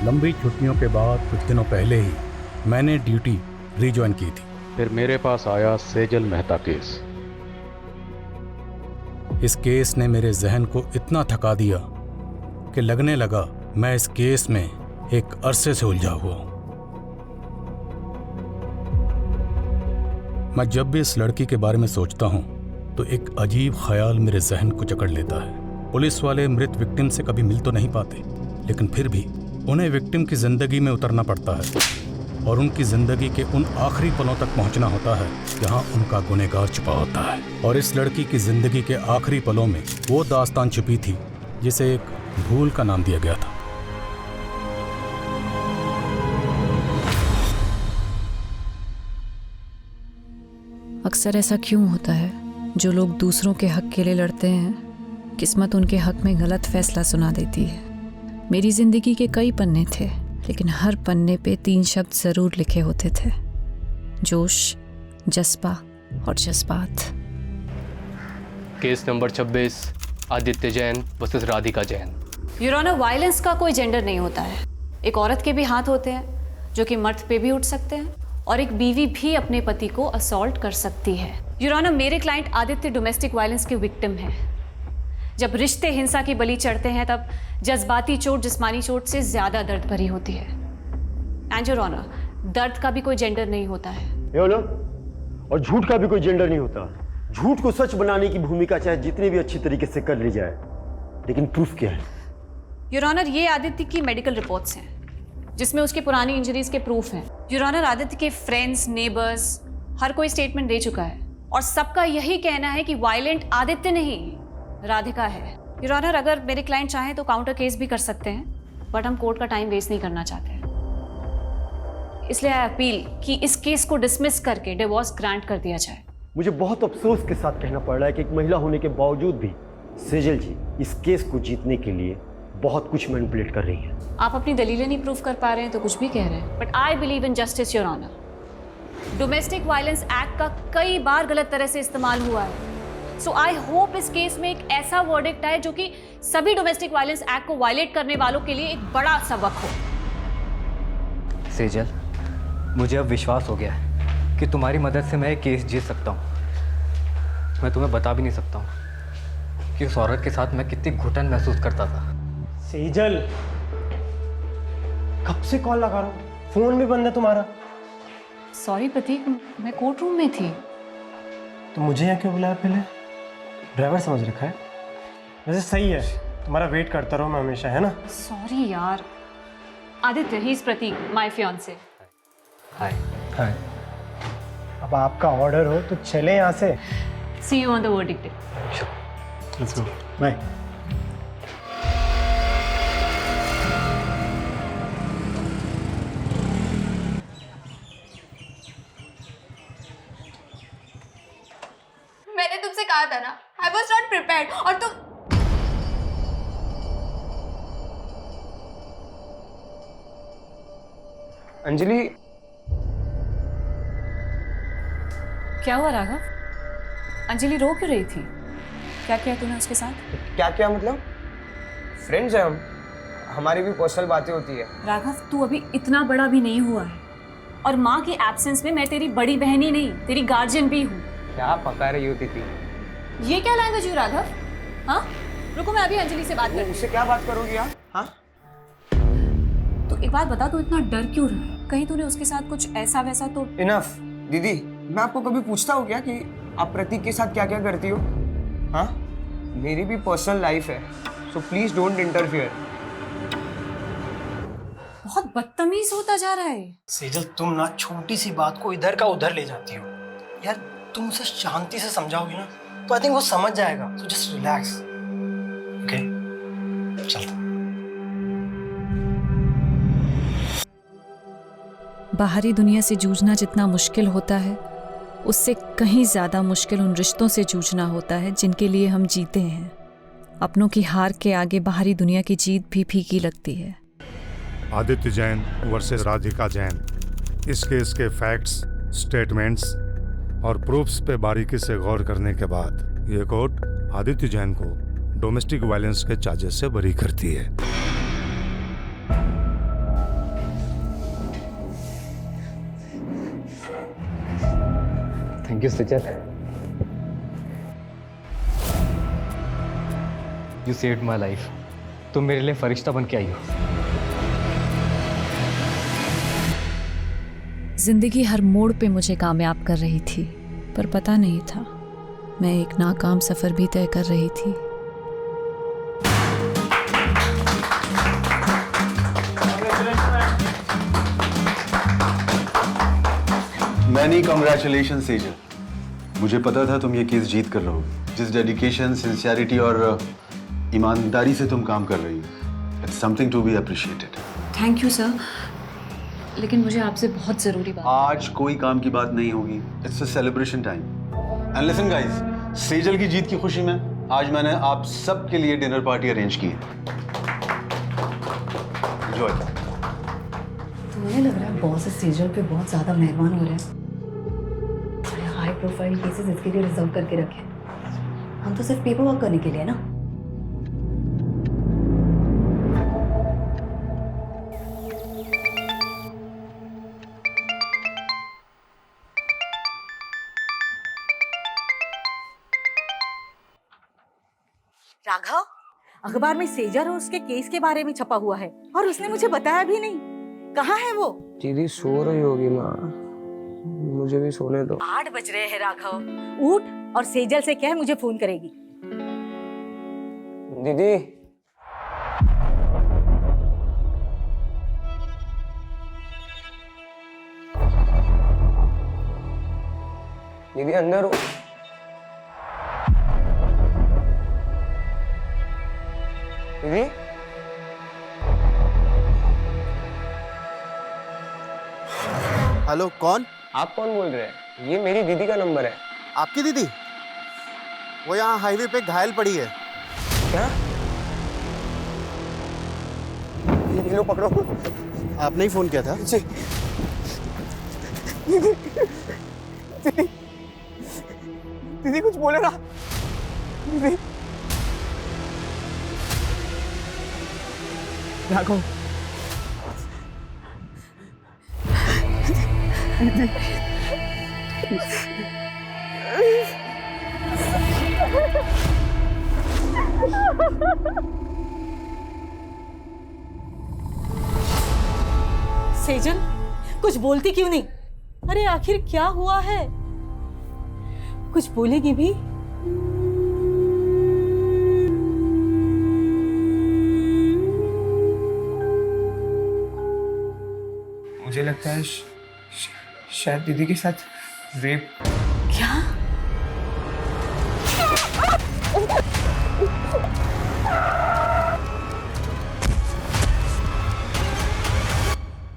लंबी छुट्टियों के बाद कुछ दिनों पहले ही मैंने ड्यूटी रिज्वाइन की थी। फिर मेरे पास आया सेजल मेहता केस। इस केस ने मेरे जहन को इतना थका दिया कि लगने लगा मैं इस केस में एक अरसे से उलझा हुआ हूं। मैं जब भी इस लड़की के बारे में सोचता हूं तो एक अजीब ख्याल मेरे जहन को जकड़ लेता है। पुलिस वाले मृत विक्टिम से कभी मिल तो नहीं पाते, लेकिन फिर भी उन्हें विक्टिम की जिंदगी में उतरना पड़ता है और उनकी जिंदगी के उन आखिरी पलों तक पहुंचना होता है जहां उनका गुनहगार छुपा होता है। और इस लड़की की जिंदगी के आखिरी पलों में वो दास्तान छुपी थी जिसे एक भूल का नाम दिया गया था। अक्सर ऐसा क्यों होता है, जो लोग दूसरों के हक के लिए लड़ते हैं, किस्मत उनके हक में गलत फैसला सुना देती है। मेरी जिंदगी के कई पन्ने थे, लेकिन हर पन्ने पे 3 शब्द जरूर लिखे होते थे: जोश, जज्बा और जज्बात। Case number 26, Aditya Jain versus Radhika Jain. Your honour, violence का कोई जेंडर नहीं होता है। एक औरत के भी हाथ होते हैं जो कि मर्द पे भी उठ सकते हैं, और एक बीवी भी अपने पति को असॉल्ट कर सकती है। योर ऑनर, मेरे क्लाइंट आदित्य डोमेस्टिक वायलेंस के विक्टिम हैं। जब रिश्ते हिंसा की बलि चढ़ते हैं तब जज्बाती चोट जिस्मानी चोट से ज्यादा दर्द भरी होती है। एंड योर ऑनर, दर्द का भी कोई जेंडर नहीं होता है। योर ऑनर, और झूठ का भी कोई जेंडर नहीं होता। झूठ को सच बनाने की भूमिका चाहे जितनी भी अच्छी तरीके से कर ली जाए, लेकिन प्रूफ क्या है? योर ऑनर, ये आदित्य की मेडिकल रिपोर्ट्स हैं जिसमें उसकी पुरानी इंजरीज के प्रूफ हैं। योर ऑनर, आदित्य के फ्रेंड्स, नेबर्स हर कोई स्टेटमेंट दे चुका है और सबका यही कहना है कि वायलेंट आदित्य नहीं, राधिका है। योर ऑनर, अगर मेरे क्लाइंट चाहें तो काउंटर केस भी कर सकते हैं, बट हम कोर्ट का टाइम वेस्ट नहीं करना चाहते, इसलिए आई अपील कि इस केस को डिसमिस करके डिवोर्स ग्रांट कर दिया जाए। मुझे बहुत अफसोस के साथ कहना पड़ रहा है कि एक महिला होने के बावजूद भी सेजल जी इस केस को जीतने के लिए बहुत कुछ मैनिपुलेट कर रही है। आप अपनी दलीलें नहीं प्रूव कर पा रहे हैं तो कुछ भी कह रहे हैं, but I believe in justice your honour. Domestic violence act का कई बार गलत तरह से इस्तेमाल हुआ है, सो आई होप इस केस में एक ऐसा वर्डिक्ट आए जो कि सभी डोमेस्टिक वायलेंस एक्ट को वायलेट करने वालों के लिए एक बड़ा सबक हो। सेजल, मुझे अब विश्वास हो गया है कि तुम्हारी मदद से मैं ये केस जीत सकता हूँ। मैं तुम्हें बता भी नहीं सकता हूँ कि उस औरत के साथ मैं कितनी घुटन महसूस करता था। सेजल, कब से कॉल लगा रहा हूँ, फोन भी बंद है तुम्हारा। सॉरी प्रतीक, मैं कोर्ट रूम में थी। तो मुझे यहाँ क्यों बुलाया? पहले ड्राइवर समझ रखा है। वैसे सही है, तुम्हारा वेट करता रहूँ मैं हमेशा, है ना? सॉरी यार। Aditya, he is Prateek, my fiance. Hi. Hi. अब आपका ऑर्डर हो तो चले यहाँ से। See you on the verdict day. Let's go. Bye. मैंने तुमसे कहा था ना, I was not prepared, और तुम अंजलि। क्या हुआ राघव? अंजलि रो क्यों रही थी? क्या किया तूने उसके साथ? क्या क्या मतलब? फ्रेंड्स हैं हम, हमारी भी पर्सनल बातें होती है। राघव, तू अभी इतना बड़ा भी नहीं हुआ है, और माँ की एब्सेंस में मैं तेरी बड़ी बहन ही नहीं, तेरी गार्जियन भी हूँ। क्या पका रही होती थी? ये क्या लैंग्वेज हुई राघव? हाँ, रुको मैं अभी अंजलि से बात करती। उससे क्या बात करोगी यार? हाँ, तो एक बात बता, तू इतना डर क्यों रहा है? कहीं तूने उसके साथ कुछ ऐसा वैसा तो? इनफ दीदी, मैं आपको कभी पूछता हूँ क्या कि आप प्रतीक के साथ क्या क्या करती हो? हाँ, मेरी भी पर्सनल लाइफ है, सो प्लीज डोंट इंटरफियर। बहुत बदतमीज होता जा रहा है। सेजल, तुम ना छोटी सी बात को इधर का उधर ले जाती हो यार। तुम उसे शांति से समझाओगी ना तो आई थिंक वो समझ जाएगा। So just relax, okay? चल। बाहरी दुनिया से जूझना जितना मुश्किल होता है, उससे कहीं ज़्यादा मुश्किल उन रिश्तों से जूझना होता है जिनके लिए हम जीते हैं। अपनों की हार के आगे बाहरी दुनिया की जीत भी फीकी लगती है। आदित्य जैन वर्सेस राधिका जैन। इस केस के फैक्ट्स, स्टेटमेंट्स और प्रूफ्स पे बारीकी से गौर करने के बाद ये कोर्ट आदित्य जैन को डोमेस्टिक वायलेंस के चार्जेस से बरी करती है। Thank you Sejal. You saved my life. तुम मेरे लिए फरिश्ता बन के आई हो। जिंदगी हर मोड़ पे मुझे कामयाब कर रही थी, पर पता नहीं था मैं एक नाकाम सफ़र भी तय कर रही थी। Many congratulation Sejal. मुझे पता था तुम ये केस जीत कर रहोगे। जिस डेडिकेशन, सिंसियरिटी और ईमानदारी से तुम काम कर रही हो, it's something to be appreciated. Thank you sir, लेकिन मुझे आपसे बहुत ज़रूरी बात। आज कोई काम की बात नहीं होगी। It's a celebration time. And listen guys, Sejal की जीत की खुशी में आज मैंने आप सब के लिए डिनर पार्टी अरेंज की है। एंजॉय। तो मुझे लग रहा है बॉस सेजल पे बहुत ज़्यादा मेहरबान हो रहे हैं। बड़े हाई प्रोफाइल केसेस इसके लिए रिजर्व करके रखे। हम तो सिर्फ पेपर वर्क करने के लिए ना। राघव, अखबार में सेजल और उसके केस के बारे में छपा हुआ है और उसने मुझे बताया भी नहीं। कहाँ है वो? दीदी सो रही होगी माँ, मुझे भी सोने दो। 8 बज रहे हैं राघव, उठ और सेजल से कह मुझे फोन करेगी। दीदी दीदी अंदर हो। दीदी हेलो, कौन? आप कौन बोल रहे हैं? ये मेरी दीदी का नंबर है। आपकी दीदी? वो यहाँ हाईवे पे घायल पड़ी है। क्या? ये लो पकड़ो। आपने ही फोन किया था? जी। दीदी दीदी दीदी कुछ बोले ना। दीदी राघव, सेजल, कुछ बोलती क्यों नहीं? अरे आखिर क्या हुआ है? कुछ बोलेगी भी? मुझे लगता है शायद दीदी के साथ रेप। क्या?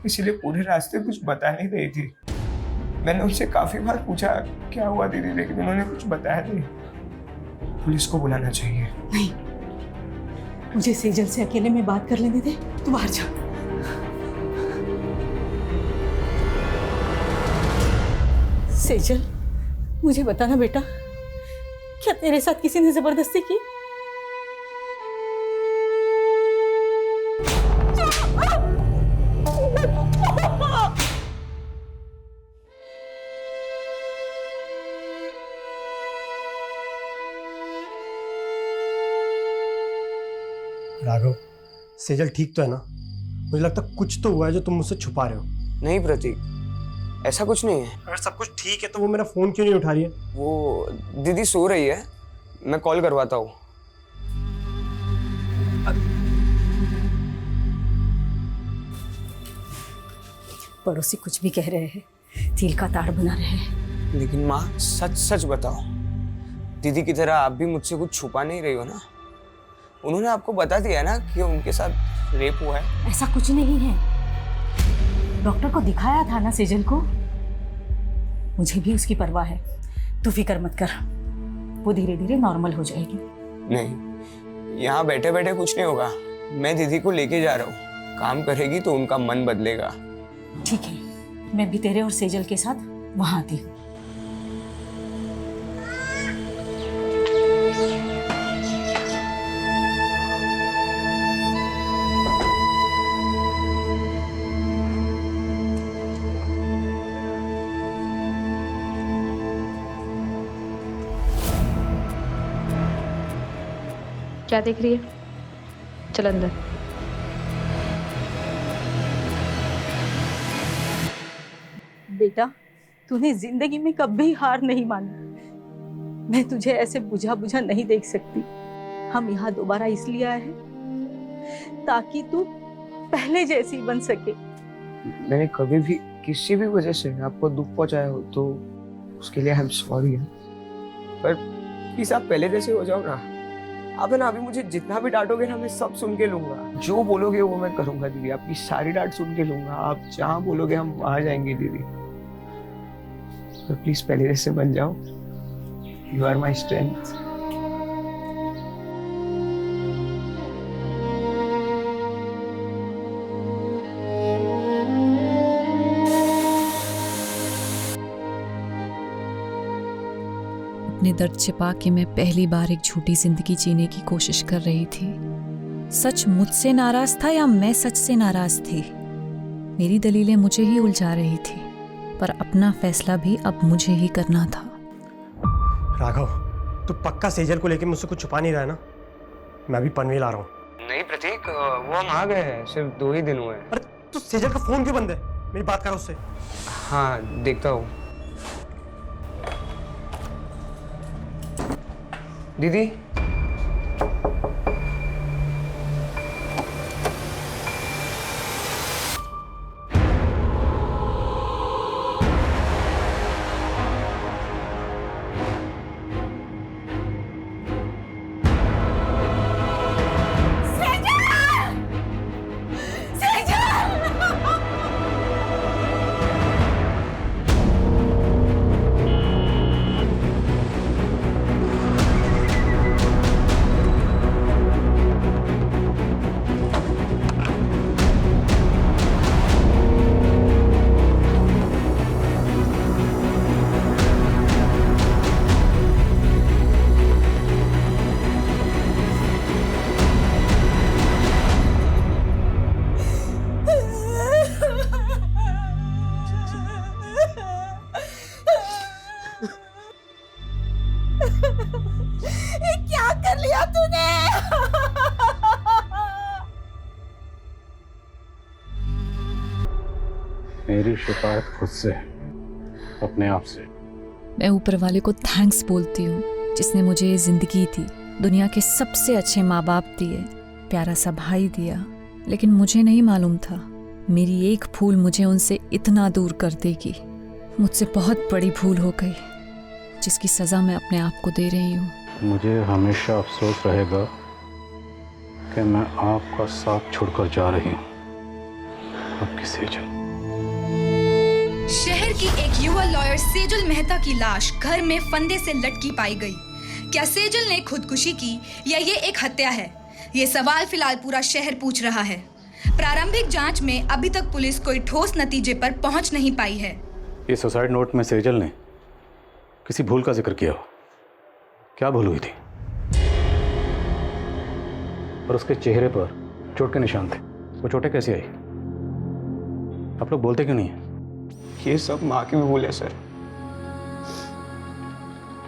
इसीलिए पूरे रास्ते कुछ बता नहीं रही थी। मैंने उनसे काफी बार पूछा क्या हुआ दीदी, लेकिन उन्होंने कुछ बताया नहीं। पुलिस को बुलाना चाहिए। नहीं, मुझे सेजल से अकेले में बात कर लेने दे। तू बाहर जा। सेजल, मुझे बताना बेटा, क्या तेरे साथ किसी ने जबरदस्ती की? राघव, सेजल ठीक तो है ना? मुझे लगता है कुछ तो हुआ है जो तुम मुझसे छुपा रहे हो। नहीं प्रतीक, ऐसा कुछ नहीं है। अगर सब कुछ ठीक है तो वो मेरा फोन क्यों नहीं उठा रही है? वो दीदी सो रही है, मैं कॉल करवाता हूँ। पड़ोसी कुछ भी कह रहे हैं, तिल का ताड़ बना रहे हैं। लेकिन माँ सच सच बताओ, दीदी की तरह आप भी मुझसे कुछ छुपा नहीं रही हो ना? उन्होंने आपको बता दिया ना कि उनके साथ रेप हुआ है। ऐसा कुछ नहीं है, डॉक्टर को दिखाया था ना सेजल को। मुझे भी उसकी परवाह है, तू फिक्र मत कर, वो धीरे धीरे नॉर्मल हो जाएगी। नहीं, यहाँ बैठे बैठे कुछ नहीं होगा। मैं दीदी को लेके जा रहा हूँ, काम करेगी तो उनका मन बदलेगा। ठीक है, मैं भी तेरे और सेजल के साथ वहां आती हूँ। क्या देख रही है? चल अंदर। बेटा, तूने जिंदगी में कभी हार नहीं मानी। मैं तुझे ऐसे बुझा बुझा नहीं देख सकती। हम यहाँ दोबारा इसलिए आए हैं ताकि तू पहले जैसी बन सके। मैंने कभी भी किसी भी वजह से आपको दुख पहुंचाया हो तो उसके लिए आई एम सॉरी। पर प्लीज आप पहले जैसे हो जाओ ना। आप है ना, अभी मुझे जितना भी डांटोगे ना मैं सब सुन के लूंगा। जो बोलोगे वो मैं करूंगा दीदी। आपकी सारी डांट सुन के लूंगा। आप जहाँ बोलोगे हम वहां जाएंगे दीदी। तो प्लीज पहले जैसे बन जाओ। You are my strength. अपने दर्द छिपा के मैं पहली बार एक झूठी जिंदगी जीने की कोशिश कर रही थी। सच मुझसे नाराज था या मैं सच से नाराज थी? मेरी दलीलें मुझे ही उलझा रही थी, पर अपना फैसला भी अब मुझे ही करना था। राघव, तू पक्का सेजल को लेके मुझसे कुछ छुपा नहीं रहा है ना? मैं अभी पनवेल आ रहा हूँ। नहीं प्रतीक, वो हम आ गए हैं, सिर्फ 2 ही दिन हुए हैं। अरे तू सेजल का फोन क्यों बंद है? मेरी बात करो उससे। हाँ देखता हूँ। दीदी, क्या कर लिया तूने? मेरी शिकायत खुद से, अपने आप से। मैं ऊपर वाले को थैंक्स बोलती हूँ जिसने मुझे ये जिंदगी दी, दुनिया के सबसे अच्छे माँ बाप दिए, प्यारा सा भाई दिया। लेकिन मुझे नहीं मालूम था मेरी एक भूल मुझे उनसे इतना दूर कर देगी। मुझसे बहुत बड़ी भूल हो गई जिसकी सज़ा मैं अपने आप को दे रही हूँ। मुझे हमेशा अफसोस रहेगा कि मैं आपका साथ छोड़कर जा रही हूँ। आपकी सेजल। शहर की एक युवा लॉयर सेजल मेहता की लाश घर में फंदे से लटकी पाई गई। क्या सेजल ने खुदकुशी की या ये एक हत्या है? ये सवाल फिलहाल पूरा शहर पूछ रहा है। प्रारंभिक जांच में अभी तक पुलिस कोई ठोस नतीजे पर पहुंच नहीं पाई है। ये सुसाइड नोट में सेजल ने किसी भूल का जिक्र किया हो। क्या भूल हुई थी? और उसके चेहरे पर चोट के निशान थे। वो चोटें कैसी आई? आप लोग बोलते क्यों नहीं है? ये सब माँ की भी भूल है सर।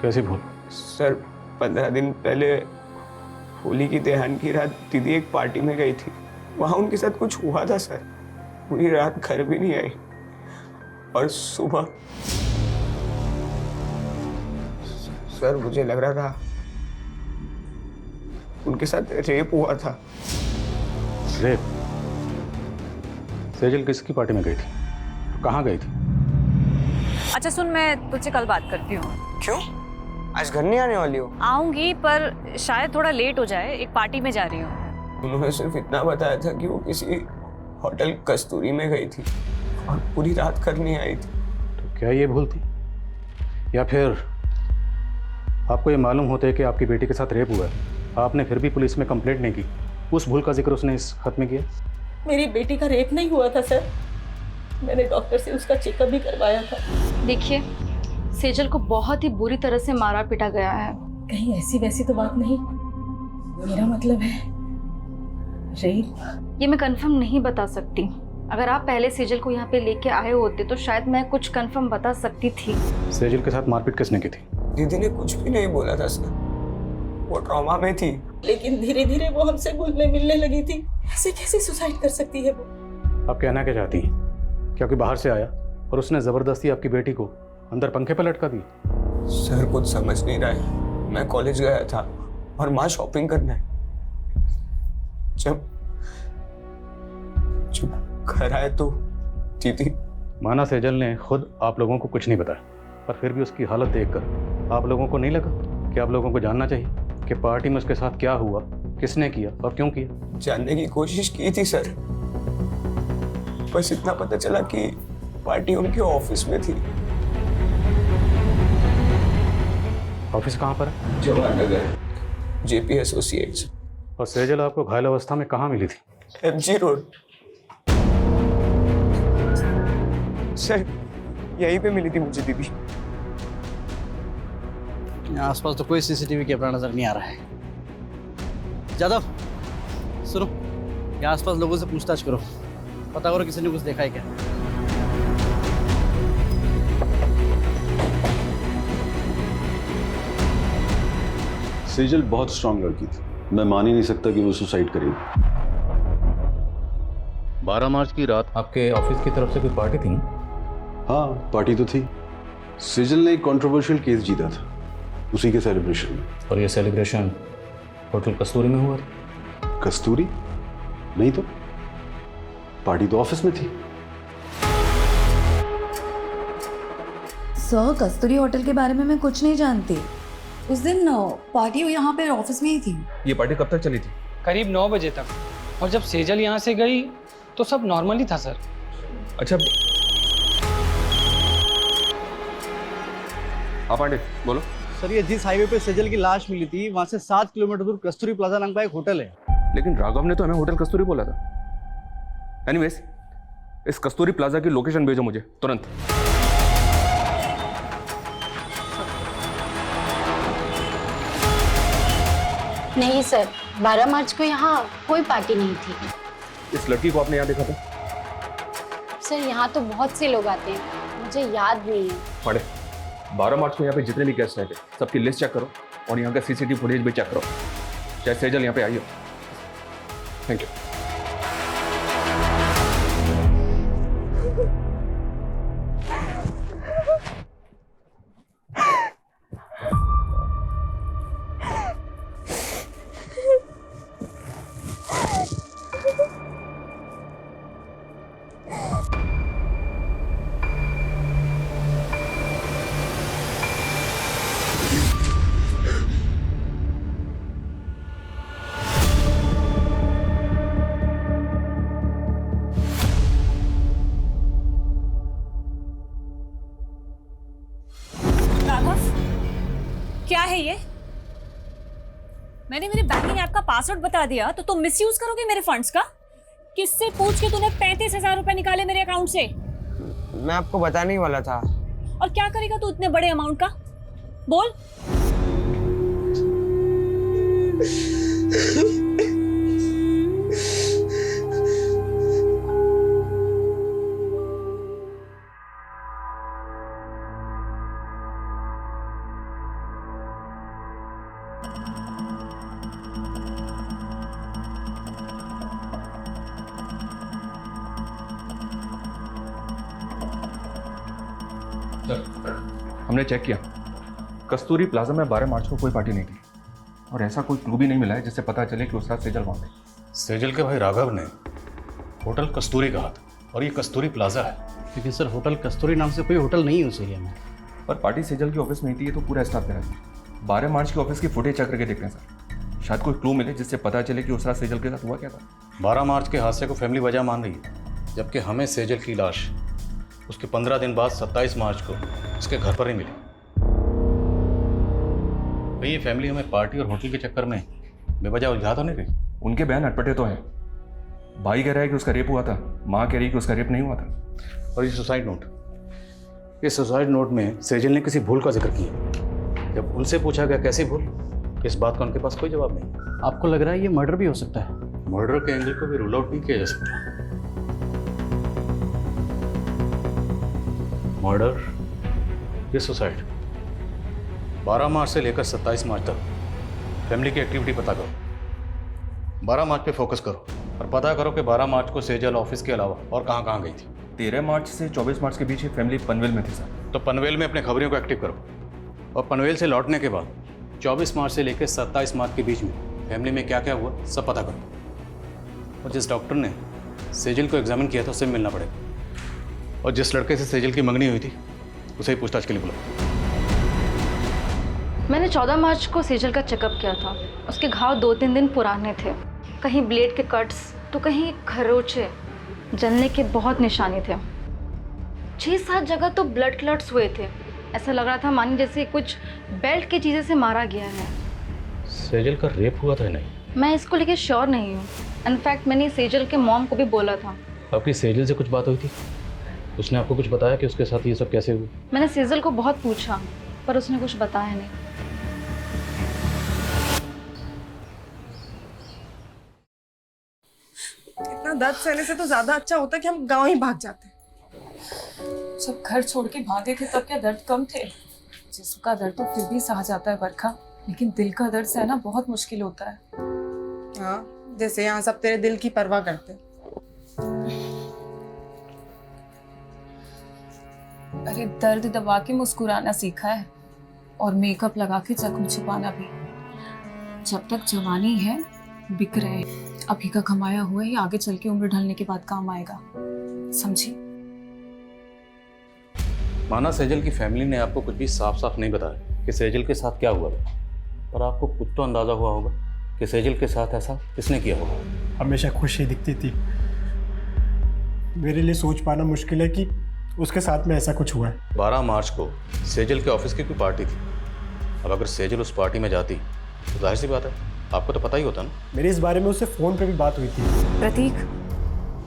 कैसी भूल? सर 15 दिन पहले होली की त्योहार की रात दीदी एक पार्टी में गई थी। वहाँ उनके साथ कुछ हुआ था सर। पूरी रात घर भी नहीं आई और सुबह सर मुझे लग रहा था उनके साथ रेप हुआ था। रेप? सेजल किसकी पार्टी में गई थी? कहाँ गई थी? अच्छा सुन, मैं तुझसे कल बात करती हूँ। क्यों? आज घर नहीं आने वाली हो? आऊंगी पर शायद थोड़ा लेट हो जाए, एक पार्टी में जा रही हूँ। उन्होंने सिर्फ इतना बताया था कि वो किसी होटल कस्तूरी में गई थी और पूरी रात घर नहीं आई थी। तो क्या ये भूल थी? या फिर आपको ये मालूम होता है कि आपकी बेटी के साथ रेप हुआ है, आपने फिर भी पुलिस में कंप्लेंट नहीं की? उस भूल का जिक्र उसने इस खत में किया। मेरी बेटी का रेप नहीं हुआ था सर। मैंने डॉक्टर से उसका चेकअप भी करवाया था। देखिए, सेजल को बहुत ही बुरी तरह से मारा पीटा गया है। कहीं ऐसी वैसी तो बात नहीं? मेरा मतलब है रेप। ये मैं कंफर्म नहीं बता सकती। अगर आप पहले सेजल को यहाँ पे लेके आए होते तो शायद मैं कुछ कंफर्म बता सकती थी। सेजल के साथ मारपीट किसने की थी? दीदी ने कुछ भी नहीं बोला था सर। वो ट्रॉमा में थी। लेकिन धीरे धीरे वो हमसे घुलने मिलने लगी थी। ऐसे कैसे सुसाइड कर सकती है वो? आप कहना क्या चाहती हैं? क्या कोई बाहर से आया और उसने ज़बरदस्ती आपकी बेटी को अंदर पंखे पर लटका दी? सर कुछ समझ नहीं रहा है। मैं कॉलेज गया था और माँ शॉपिंग करने। जब घर आए तो दीदी। माना सेजल ने खुद आप लोगों को कुछ नहीं बताया, पर फिर भी उसकी हालत देखकर आप लोगों को नहीं लगा कि आप लोगों को जानना चाहिए कि पार्टी में उसके साथ क्या हुआ, किसने किया और क्यों किया? जानने की कोशिश की थी सर, बस इतना पता चला कि पार्टी उनके ऑफिस में थी। ऑफिस कहाँ पर है? Jawahar Nagar, JP associates. और सेजल आपको घायल अवस्था में कहाँ मिली थी? MG road. सर यहीं पे मिली थी मुझे दीदी। आसपास तो कोई सीसीटीवी कैमरा नजर नहीं आ रहा है। जादव सुनो, यहाँ आसपास लोगों से पूछताछ करो, पता करो किसी ने कुछ देखा है क्या। सेजल बहुत स्ट्रांग लड़की थी, मैं मान ही नहीं सकता कि वो सुसाइड करेगी। 12 मार्च की रात आपके ऑफिस की तरफ से कोई पार्टी थी ना? हाँ, पार्टी तो थी। सेजल ने एक कंट्रोवर्शियल केस जीता था, उसी के सेलिब्रेशन में। और ये सेलिब्रेशन होटल कस्तूरी में हुआ था? कस्तूरी नहीं तो, पार्टी तो ऑफिस में थी। सर कस्तूरी होटल के बारे में मैं कुछ नहीं जानती। उस दिन पार्टी यहाँ पे ऑफिस में ही थी। ये पार्टी कब तक चली थी? करीब 9 बजे तक, और जब सेजल यहाँ से गई तो सब नॉर्मली था सर। अच्छा हाँ पांडे बोलो। सर ये जिस हाईवे पे सेजल की लाश मिली थी वहाँ से 7 किलोमीटर दूर कस्तूरी प्लाजा नाम का एक होटल है। लेकिन राघव ने तो हमें होटल कस्तूरी बोला था। एनीवेज, इस कस्तूरी प्लाजा की लोकेशन भेजो मुझे तुरंत। नहीं सर, 12 मार्च को यहाँ कोई पार्टी नहीं थी। इस लड़की को आपने यहाँ देखा था? सर यहाँ तो बहुत से लोग आते हैं, मुझे याद नहीं है। पांडे, 12 मार्च को यहाँ पे जितने भी गेस्ट आए थे सबकी लिस्ट चेक करो और यहाँ का सीसीटीवी फुटेज भी चेक करो, चाहे सेजल यहाँ पे आई हो। Thank you. क्या है ये? मैंने मेरे बैंकिंग ऐप का पासवर्ड बता दिया तो तुम मिसयूज करोगे मेरे फंड्स का? किससे पूछ के तूने 35,000 रुपए निकाले मेरे अकाउंट से? मैं आपको बताने ही वाला था। और क्या करेगा तू इतने बड़े अमाउंट का? बोल। हमने चेक किया, कस्तूरी प्लाजा में 12 मार्च को कोई पार्टी नहीं थी और ऐसा कोई क्लू भी नहीं मिला है जिससे पता चले कि उस रात सेजल वहाँ पे। सेजल के भाई राघव ने होटल कस्तूरी कहा था और ये कस्तूरी प्लाजा है। लेकिन सर होटल कस्तूरी नाम से कोई होटल नहीं है उस एरिया में। पर पार्टी सेजल की ऑफिस में ही थी, ये तो पूरा स्टाफ कह रहा है। 12 मार्च की ऑफिस की फुटेज चेक करके देखते हैं सर, शायद कोई क्लू मिले जिससे पता चले कि उस रात सेजल के साथ हुआ क्या था। 12 मार्च के हादसे को फैमिली वजह मान रही है, जबकि हमें सेजल की लाश उसके 15 दिन बाद 27 मार्च को उसके घर पर ही मिली। भाई ये फैमिली हमें पार्टी और होटल के चक्कर में बेवजह उलझा तो नहीं रही? उनके बयान अटपटे तो हैं। भाई कह रहा है कि उसका रेप हुआ था, माँ कह रही है कि उसका रेप नहीं हुआ था। और ये सुसाइड नोट, इस सुसाइड नोट में सेजल ने किसी भूल का जिक्र किया। जब उनसे पूछा गया कैसी भूल, तो इस बात का उनके पास कोई जवाब नहीं। आपको लग रहा है ये मर्डर भी हो सकता है? मर्डर के एंगल को भी रूल आउट नहीं किया जा सकता। मर्डर या सुसाइड, 12 मार्च से लेकर 27 मार्च तक फैमिली की एक्टिविटी पता करो। 12 मार्च पे फोकस करो और पता करो कि 12 मार्च को सेजल ऑफिस के अलावा और कहाँ कहाँ गई थी। 13 मार्च से 24 मार्च के बीच ये फैमिली पनवेल में थी सर। तो पनवेल में अपने खबरियों को एक्टिव करो और पनवेल से लौटने के बाद 24 मार्च से लेकर 27 मार्च के बीच में फैमिली में क्या क्या हुआ सब पता करो। और जिस डॉक्टर ने सेजल को एग्जामिन किया था उससे मिलना पड़ेगा और जिस लड़के से सेजल की मंगनी हुई थी उसे ही पूछताछ के लिए बुलाओ। मैंने 14 मार्च को सेजल का चेकअप किया था। उसके घाव 2-3 दिन पुराने थे, कहीं ब्लेड के कट्स तो कहीं खरोचे, जलने के बहुत निशाने थे। 6-7 जगह तो ब्लड क्लॉट्स हुए थे। ऐसा लग रहा था मानी जैसे कुछ बेल्ट की चीज़ें से मारा गया है। सेजल का रेप हुआ था नहीं? मैं इसको लेके श्योर नहीं हूँ। इनफैक्ट मैंने सेजल के मॉम को भी बोला था। आपकी सेजल से कुछ बात हुई थी? उसने आपको कुछ बताया कि उसके साथ ये सब कैसे हुआ? मैंने सेजल को बहुत पूछा पर उसने कुछ बताया नहीं। इतना दर्द सहने से तो ज्यादा अच्छा होता कि हम गांव ही भाग जाते। जब घर छोड़ के भागे थे तब क्या दर्द कम थे? जिस्म का दर्द तो फिर भी सहा जाता है बरखा, लेकिन दिल का दर्द सहना बहुत मुश्किल होता है। हाँ, जैसे यहाँ सब तेरे दिल की परवाह करते। अरे दर्द दबा के मुस्कुराना सीखा है और मेकअप लगा के जख्म छुपाना भी। जब तक जवानी है बिक रहे, अभी का कमाया हुआ ही आगे चल के उम्र ढलने के बाद काम आएगा, समझी? माना सेजल की फैमिली ने आपको कुछ भी साफ साफ नहीं बताया कि सेजल के साथ क्या हुआ था, पर आपको कुछ तो अंदाजा हुआ होगा कि सेजल के साथ ऐसा किसने किया होगा। हमेशा खुशी दिखती थी। मेरे लिए सोच पाना मुश्किल है कि उसके साथ में ऐसा कुछ हुआ है। 12 मार्च को सेजल के ऑफिस की कोई पार्टी थी। अब अगर सेजल उस पार्टी में जाती तो जाहिर सी बात है आपको तो पता ही होता ना। मेरी इस बारे में उससे फ़ोन पे भी बात हुई थी। प्रतीक,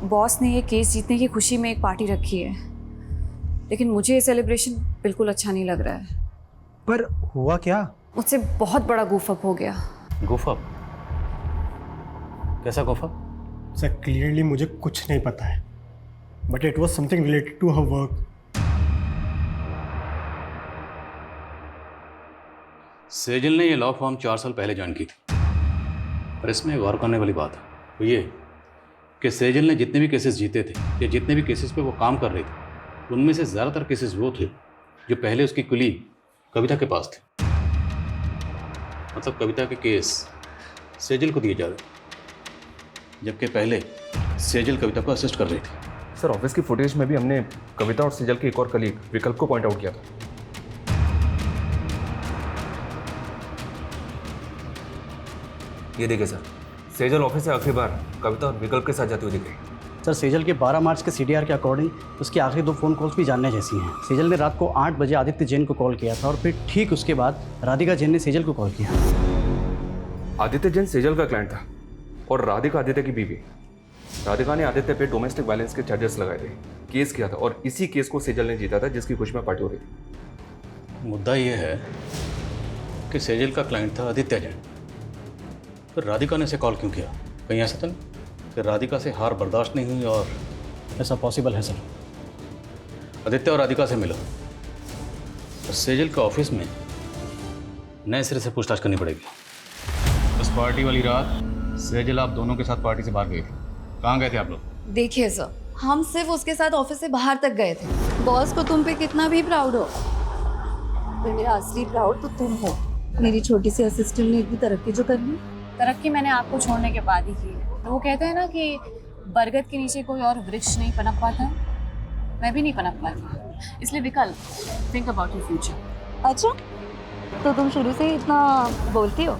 बॉस ने ये केस जीतने की खुशी में एक पार्टी रखी है, लेकिन मुझे ये सेलिब्रेशन बिल्कुल अच्छा नहीं लग रहा है। पर हुआ क्या? मुझसे बहुत बड़ा गूफअप हो गया। गूफअप? कैसा गूफअप? सर क्लियरली मुझे कुछ नहीं पता है, but it was something related to her work. Sejal ने ये लॉ फॉर्म 4 साल पहले ज्वाइन की थी, पर इसमें गौर करने वाली बात है वो ये कि सेजल ने जितने भी केसेस जीते थे या जितने भी केसेस पे वो काम कर रही थी, उनमें से ज़्यादातर केसेस वो थे जो पहले उसकी कुलीग कविता के पास थे। मतलब कविता के केस सेजल को दिए जा रहे, जबकि पहले सेजल कविता को असिस्ट कर रही थी। सर ऑफिस की फुटेज में भी हमने कविता और सेजल के एक और कलीग विकल्प को पॉइंट आउट किया था। ये देखिए सर, सेजल ऑफिस से आखिरी बार कविता और विकल्प के साथ जाती हुई दिख रही। सर सेजल के 12 मार्च के सीडीआर के अकॉर्डिंग उसकी आखिरी 2 फ़ोन कॉल्स भी जानने जैसी हैं। सेजल ने रात को 8 बजे आदित्य जैन को कॉल किया था और फिर ठीक उसके बाद राधिका जैन ने सेजल को कॉल किया। आदित्य जैन सेजल का क्लाइंट था और राधिका आदित्य की बीवी। राधिका ने आदित्य पे डोमेस्टिक वायलेंस के चार्जेस लगाए थे, केस किया था और इसी केस को सेजल ने जीता था जिसकी खुशी में पार्टी हो रही थी। मुद्दा ये है कि सेजल का क्लाइंट था आदित्य जैन, फिर राधिका ने इसे कॉल क्यों किया? कहीं ऐसा तो नहीं कि राधिका से हार बर्दाश्त नहीं हुई और ऐसा पॉसिबल है सर। आदित्य और राधिका से मिलो और सेजल के ऑफिस में नए सिरे से पूछताछ करनी पड़ेगी। उस पार्टी वाली रात सेजल आप दोनों के साथ पार्टी से बाहर गए थे, कहाँ गए थे आप लोग? देखिए सर, हम सिर्फ उसके साथ ऑफिस से बाहर तक गए थे। बॉस को तुम पे कितना भी प्राउड हो, पर मेरा असली प्राउड तो तुम हो। मेरी छोटी सी असिस्टेंट ने इतनी तरक्की जो कर ली। तरक्की मैंने आपको छोड़ने के बाद ही की है। तो वो कहते हैं ना कि बरगद के नीचे कोई और वृक्ष नहीं पनप पाता, मैं भी नहीं पनप पाती। इसलिए विकल्प, थिंक अबाउट योर फ्यूचर। अच्छा, तो तुम शुरू से ही इतना बोलती हो?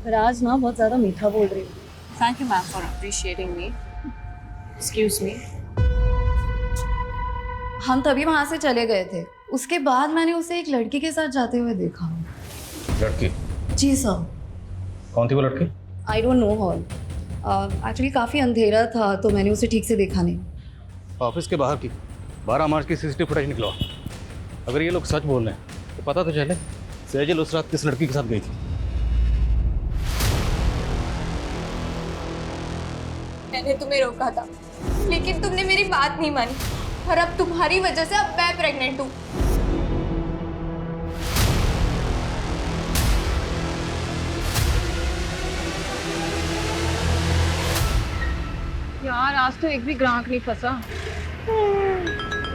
पर आज ना बहुत ज़्यादा मीठा बोल रही हो। Thank you ma'am for appreciating me. Excuse me. हम तभी वहाँ से चले गए थे। उसके बाद मैंने उसे एक लड़की के साथ जाते हुए देखा। लड़की? जी सर। कौन थी वो लड़की? I don't know her. Actually काफ़ी अंधेरा था तो मैंने उसे ठीक से देखा नहीं। ऑफिस के बाहर की 12 मार्च की सीसीटीवी फुटेज निकलो। अगर ये लोग सच बोल रहे हैं तो पता तो चले सेजल उस रात किस लड़की के साथ गई थी। मैंने तुम्हें रोका था, लेकिन तुमने मेरी बात नहीं मानी और अब तुम्हारी वजह से अब मैं प्रेग्नेंट हूँ। यार आज तो एक भी ग्राहक नहीं फंसा।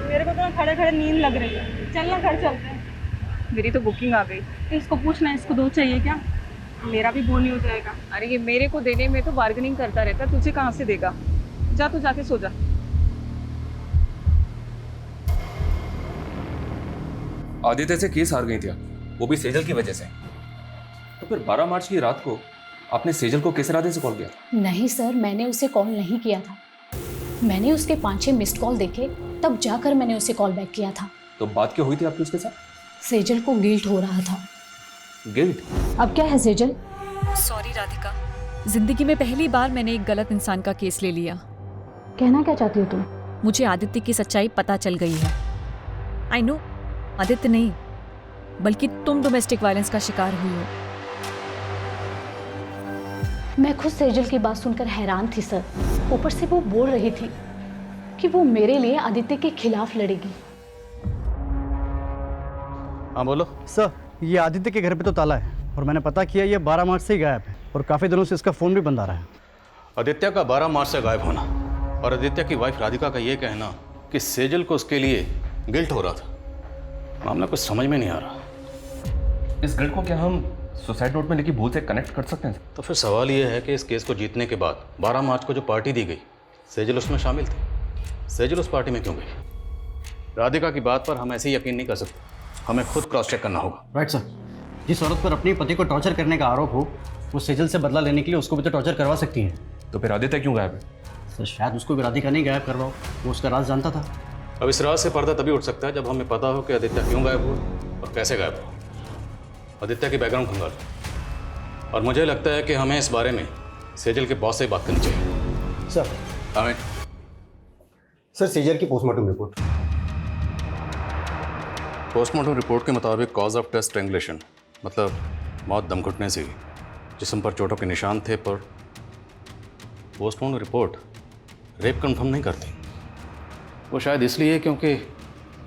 मेरे को तो खड़े खड़े नींद लग रही है, चलना घर चलते हैं। मेरी तो बुकिंग आ गई। इसको पूछना इसको 2 चाहिए क्या? मेरा भी बोल नहीं हो जाएगा। अरे ये मेरे को देने में तो बार्गेनिंग करता रहता, तुझे कहाँ से देगा? जा तू जाके सो जा। आदित्य से केस हार गई थी, वो भी सेजल की वजह से। तो फिर 12 मार्च की रात को आपने सेजल को किस इरादे से कॉल किया? नहीं सर, मैंने उसे कॉल नहीं किया था। मैंने उसके 5-6 मिस्ड कॉल देखे, तब जाकर मैंने उसे कॉल बैक किया था। तो बात क्या हुई थी आपकी उसके साथ? सेजल को गिल्ट हो रहा था। गिल्ट? अब क्या है सेजल? सॉरी राधिका, जिंदगी में पहली बार मैंने एक गलत इंसान का केस ले लिया। कहना क्या चाहती हो तुम? मुझे आदित्य की सच्चाई पता चल गई है। आई नो, आदित्य नहीं बल्कि तुम डोमेस्टिक वायलेंस का शिकार हुई हो। मैं खुद सेजल की बात सुनकर हैरान थी सर। ऊपर से वो बोल रही थी कि वो मेरे लिए आदित्य के खिलाफ लड़ेगी। हाँ बोलो। सर, ये आदित्य के घर पे तो ताला है और मैंने पता किया ये 12 मार्च से ही गायब है और काफ़ी दिनों से इसका फ़ोन भी बंद आ रहा है। आदित्य का 12 मार्च से गायब होना और आदित्य की वाइफ राधिका का ये कहना कि सेजल को उसके लिए गिल्ट हो रहा था, मामला कुछ समझ में नहीं आ रहा। इस गिल्ट को क्या हम सुसाइड नोट में लिखी भूल से कनेक्ट कर सकते हैं? तो फिर सवाल ये है कि इस केस को जीतने के बाद 12 मार्च को जो पार्टी दी गई, सेजल उसमें शामिल थी। सेजल उस पार्टी में क्यों गई? राधिका की बात पर हम ऐसे ही यकीन नहीं कर सकते, हमें खुद क्रॉस चेक करना होगा। Right sir. जिस औरत पर अपने पति को टॉर्चर करने का आरोप हो, वो सेजल से बदला लेने के लिए उसको भी तो टॉर्चर करवा सकती है। तो फिर आदित्य क्यों गायब है? सर, शायद उसको भी राधिका नहीं गायब करवाओ, वो उसका राज जानता था। अब इस राज से पर्दा तभी उठ सकता है जब हमें पता हो कि आदित्य क्यों गायब हुआ और कैसे गायब हुआ। आदित्य की बैकग्राउंड खंगालो और मुझे लगता है कि हमें इस बारे में सेजल के बॉस से बात करनी चाहिए। सर। हमें सर, सेजल की पोस्टमार्टम रिपोर्ट। पोस्टमार्टम रिपोर्ट के मुताबिक कॉज ऑफ डेथ स्ट्रैंगुलेशन, मतलब मौत दम घुटने से। जिस्म पर चोटों के निशान थे, पर पोस्टमार्टम रिपोर्ट रेप कंफर्म नहीं करती। वो शायद इसलिए क्योंकि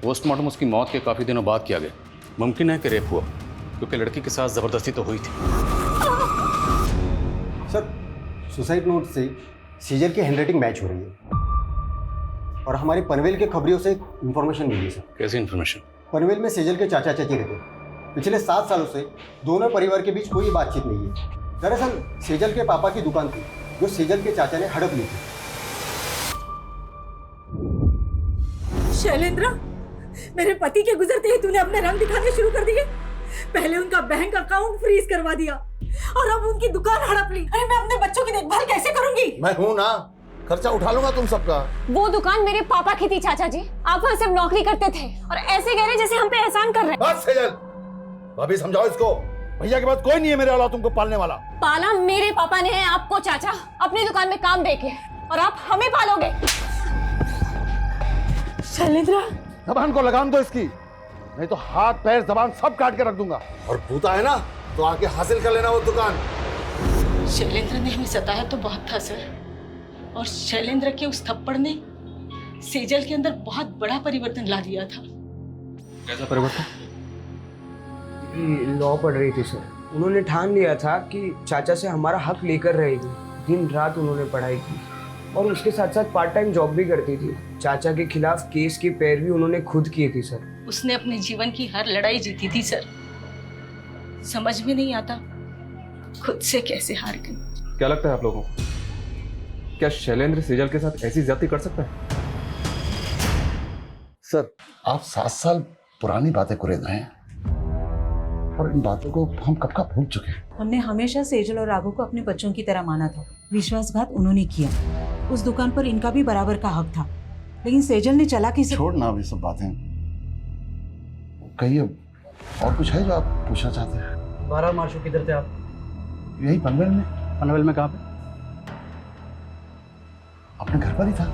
पोस्टमार्टम उसकी मौत के काफ़ी दिनों बाद किया गया। मुमकिन है कि रेप हुआ क्योंकि लड़की के साथ ज़बरदस्ती तो हुई थी। सर, सुसाइड नोट से सेजल की हैंडराइटिंग मैच हो रही है और हमारी पनवेल के खबरियों से इंफॉर्मेशन मिली है सर। कैसी इंफॉर्मेशन? पनवेल में सेजल के चाचा चाची रहते हैं। पिछले 7 सालों से दोनों परिवार के बीच कोई बातचीत नहीं है। दरअसल सेजल के पापा की दुकान थी जो सेजल के चाचा ने हड़प ली थी। शैलेंद्र, मेरे पति के गुजरते ही तूने अपने रंग दिखाने शुरू कर दिए। पहले उनका बैंक अकाउंट फ्रीज करवा दिया और अब उनकी दुकान हड़प ली। अरे मैं अपने बच्चों की देखभाल कैसे करूंगी? मैं हूं ना, खर्चा उठा लूंगा तुम सबका। वो दुकान मेरे पापा की थी चाचा जी, आप वहाँ सिर्फ नौकरी करते थे और ऐसे कह रहे जैसे हम पे एहसान कर रहे हैं। बस सेजल, भाभी समझाओ इसको। भैया के बाद कोई नहीं है मेरे अलावा तुमको पालने वाला। पाला मेरे पापा ने है आपको चाचा, अपनी दुकान में काम देके, और आप हमें पालोगे। शैलेंद्र, जबान को लगाम दो इसकी, नहीं तो हाथ पैर जबान सब काट के रख दूंगा। और भूता है ना तो आके हासिल कर लेना वो दुकान। शैलेंद्र ने हमें सताया तो बहुत था सर, और शैलेंद्र के उस थप्पड़ ने सेजल के अंदर बहुत बड़ा परिवर्तन ला दिया था। कैसा परिवर्तन? लॉ पढ़ रही थी सर। उन्होंने ठान लिया था कि चाचा से हमारा हक लेकर रहेगी। दिन रात उन्होंने पढ़ाई की और उसके साथ साथ पार्ट टाइम जॉब भी करती थी। चाचा के खिलाफ केस की पैरवी उन्होंने खुद की थी सर। उसने अपने जीवन की हर लड़ाई जीती थी सर। समझ में नहीं आता खुद से कैसे हार गई। क्या लगता है आप लोगों को, क्या शैलेंद्र सेजल के साथ ऐसी ज्यादती कर सकता है? सर, आप 7 साल पुरानी बातें कुरेद रहे हैं और इन बातों को हम कब का भूल चुके हैं। हमने हमेशा सेजल और राघव को अपने बच्चों की तरह माना था। विश्वासघात उन्होंने किया। उस दुकान पर इनका भी बराबर का हक था, लेकिन सेजल ने चालाकी से। छोड़ना अभी सब बातें, कहिए और कुछ है जो आप पूछना चाहते हैं? 12 मार्च को किधर थे आप? यही पनवेल में। पनवेल में कहाँ पे? अपने घर पर ही था।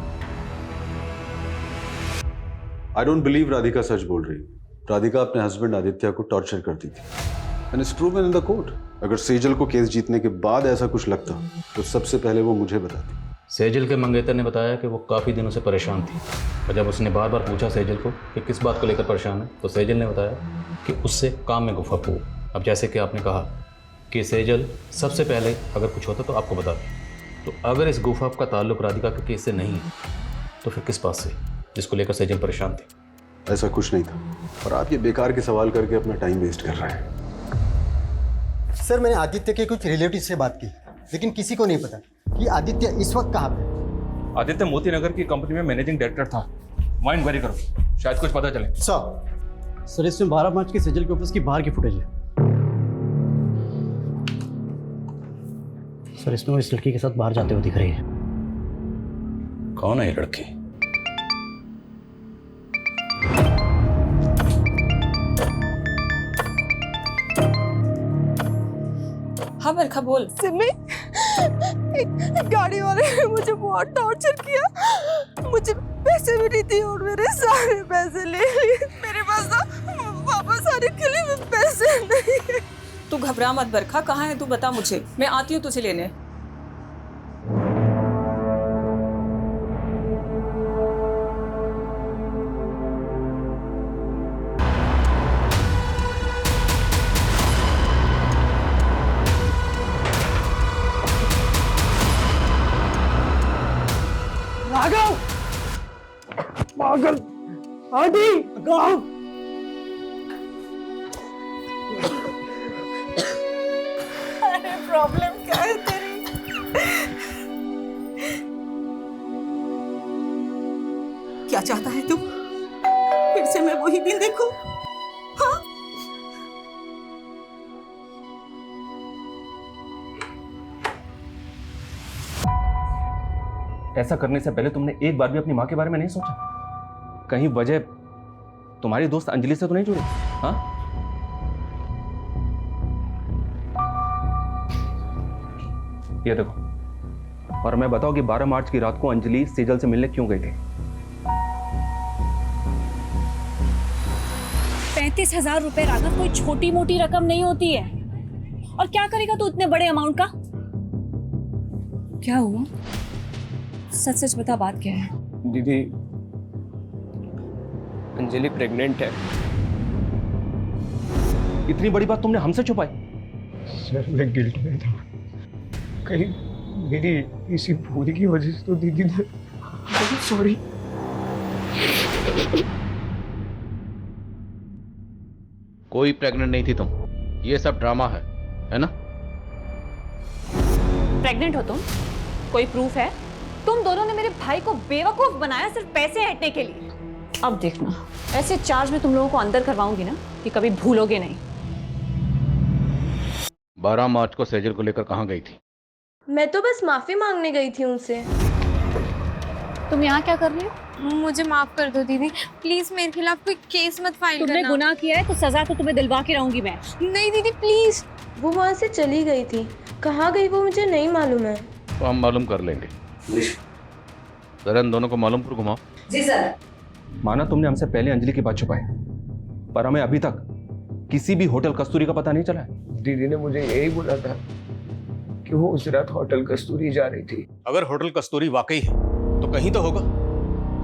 आई डोंट बिलीव राधिका सच बोल रही। राधिका अपने हस्बैंड आदित्य को टॉर्चर करती थी and it's proven in the court. अगर सेजल को केस जीतने के बाद ऐसा कुछ लगता तो सबसे पहले वो मुझे बताती। सेजल के मंगेतर ने बताया कि वो काफ़ी दिनों से परेशान थी और जब उसने बार बार पूछा सेजल को कि किस बात को लेकर परेशान है तो सेजल ने बताया कि उससे काम में गुफ्तगू। अब जैसे कि आपने कहा कि सेजल सबसे पहले अगर कुछ होता तो आपको बताती, तो अगर इस गुफा का ताल्लुक राधिका के केस से नहीं है तो फिर किस बात से, जिसको लेकर सेजल परेशान थे? ऐसा कुछ नहीं था और आप ये बेकार के सवाल करके अपना टाइम वेस्ट कर रहे हैं। सर मैंने आदित्य के कुछ रिलेटिव से बात की, लेकिन किसी को नहीं पता कि आदित्य इस वक्त कहाँ पे। आदित्य मोती नगर की कंपनी में मैनेजिंग डायरेक्टर था। वहाँ इंक्वायरी करो, शायद कुछ पता चले। सर इसमें 12 मार्च के सेजल के ऑफिस की बाहर की फुटेज है। सर इसमें वो इस लड़की के साथ बाहर जाते हुए दिख रही है। कौन है ये लड़की? हाँ बरखा बोल। सिमी, एक गाड़ी वाले ने मुझे बहुत टॉर्चर किया, मुझे पैसे भी नहीं दिए और मेरे सारे पैसे ले लिए। मेरे पास तो वापस आने के लिए पैसे नहीं है। तू घबरा मत बरखा, कहाँ है तू बता मुझे, मैं आती हूँ तुझे लेने। राघव, पागल, आदि, गाँव। अरे प्रॉब्लम क्या है तेरी? क्या चाहता है तू? फिर से मैं वही दिन देखूं? हाँ? ऐसा करने से पहले तुमने एक बार भी अपनी माँ के बारे में नहीं सोचा? कहीं वजह तुम्हारी दोस्त अंजलि से तो नहीं जुड़ी? हाँ? ये देखो, और मैं बताऊं कि 12 मार्च की रात को अंजलि सेजल से मिलने क्यों गई थी? 35,000 रुपए राघव कोई छोटी मोटी रकम नहीं होती है। और क्या करेगा तू इतने बड़े अमाउंट का? क्या हुआ? सच सच बता, बात क्या है? दीदी, अंजलि प्रेग्नेंट है। इतनी बड़ी बात तुमने हमसे छुपाई? सर मैं गिल्ट में था, कहीं मेरी इसी भूल की वजह से तो दीदी ने। सॉरी। कोई प्रेग्नेंट नहीं थी तुम, ये सब ड्रामा है ना? प्रेग्नेंट हो तुम? कोई प्रूफ है? तुम दोनों ने मेरे भाई को बेवकूफ बनाया सिर्फ पैसे हटने के लिए। अब देखना, ऐसे चार्ज में तुम लोगों को अंदर करवाऊंगी ना कि कभी भूलोगे नहीं। 12 मार्च को सेजल को लेकर कहाँ गई थी? मैं तो बस माफी मांगने गई थी उनसे। तुम यहाँ क्या कर रही हो? मुझे माफ कर दो दीदी, प्लीज मेरे खिलाफ कोई केस मत फाइल करना। तुमने गुनाह किया है तो सजा तो तुम्हें दिलवा के रहूंगी मैं। नहीं दीदी प्लीज। वो वहाँ से चली गई थी, कहाँ गई वो मुझे नहीं मालूम है। तो हम मालूम कर लेंगे। जरा इन दोनों को मालूम पर घुमाओ। जी सर। माना तुमने हमसे पहले अंजलि की बात छुपाई, पर हमें अभी तक किसी भी होटल कस्तूरी का पता नहीं चला है। दीदी ने मुझे यही बोला था कि वो उस रात होटल कस्तूरी जा रही थी। अगर होटल कस्तूरी वाकई है तो कहीं तो होगा।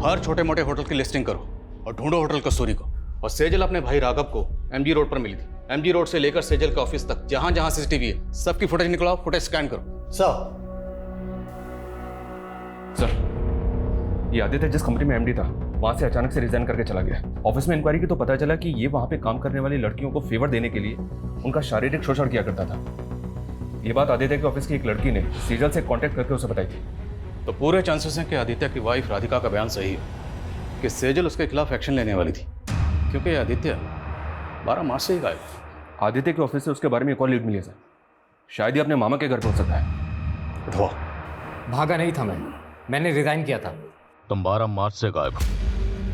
हर छोटे मोटे होटल की लिस्टिंग करो और ढूंढो होटल कस्तूरी को। और सेजल अपने भाई राघव को एमजी रोड पर मिली थी। एमजी रोड से लेकर सेजल के ऑफिस तक जहां जहां सीसीटीवी है सबकी फुटेज निकलाओ, फुटेज स्कैन करो। सर, ये आदित्य जिस कंपनी में एमडी था वहां से अचानक से रिजाइन करके चला गया। ऑफिस में इंक्वायरी की तो पता चला कि ये वहां पे काम करने वाली लड़कियों को फेवर देने के लिए उनका शारीरिक शोषण किया करता था। ये बात आदित्य के ऑफिस की एक लड़की ने सेजल से कांटेक्ट करके उसे बताई थी। तो पूरे चांसेस हैं कि आदित्य की वाइफ राधिका का बयान सही है कि सेजल उसके खिलाफ एक्शन लेने वाली थी, क्योंकि ये आदित्य 12 मार्च से ही गायब। आदित्य के ऑफिस से उसके बारे में एक और लीड मिली है सर। शायद ही अपने मामा के घर पहुंच सकता है। उठवा। भागा नहीं था मैंने रिजाइन किया था। तुम 12 मार्च से गायब हो।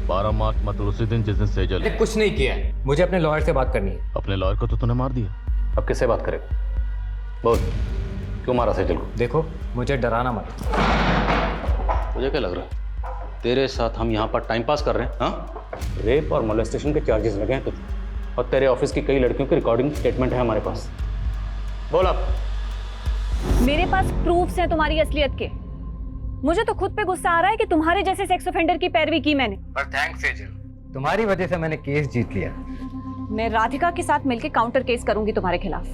12 मार्च मतलब उसी दिन जिस दिन सेजल। मैंने कुछ नहीं किया है, मुझे अपने लॉयर से बात करनी है। अपने लॉयर को तो तूने मार दिया। अब किससे बात करेगा? बोल, क्यों मारा सेजल को? देखो, मुझे डराना मत। मुझे क्या लग रहा है तेरे साथ हम यहाँ पर टाइम पास कर रहे हैं? हाँ, रेप और मोलेस्टेशन के चार्जेस लगे हैं तुझे, और तेरे ऑफिस की कई लड़कियों की रिकॉर्डिंग स्टेटमेंट है हमारे पास। बोल अब। मेरे पास प्रूफ्स हैं तुम्हारी असलियत के। मुझे तो खुद पे गुस्सा आ रहा है कि तुम्हारे जैसे सेक्स ऑफेंडर की पैरवी की मैंने। पर थैंक्स सेजल, तुम्हारी वजह से मैंने केस जीत लिया। मैं राधिका के साथ मिलकर काउंटर केस करूंगी तुम्हारे खिलाफ।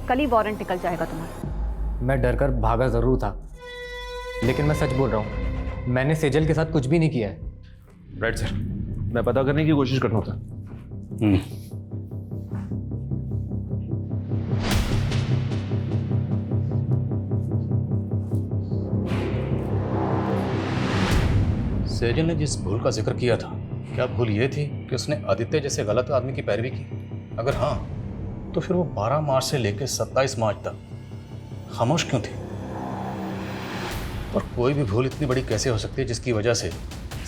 कल ही वारंट निकल जाएगा तुम्हारा। मैं डरकर भागा जरूर था, लेकिन मैं सच बोल रहा हूँ, मैंने सेजल के साथ कुछ भी नहीं किया है। राइट सर, मैं पता करने की कोशिश कर रहा था। सेजल ने जिस भूल का जिक्र किया था, क्या भूल ये थी कि उसने आदित्य जैसे गलत आदमी की पैरवी की? अगर हाँ, तो फिर वो 12 मार्च से लेकर 27 मार्च तक खामोश क्यों थी? और कोई भी भूल इतनी बड़ी कैसे हो सकती है जिसकी वजह से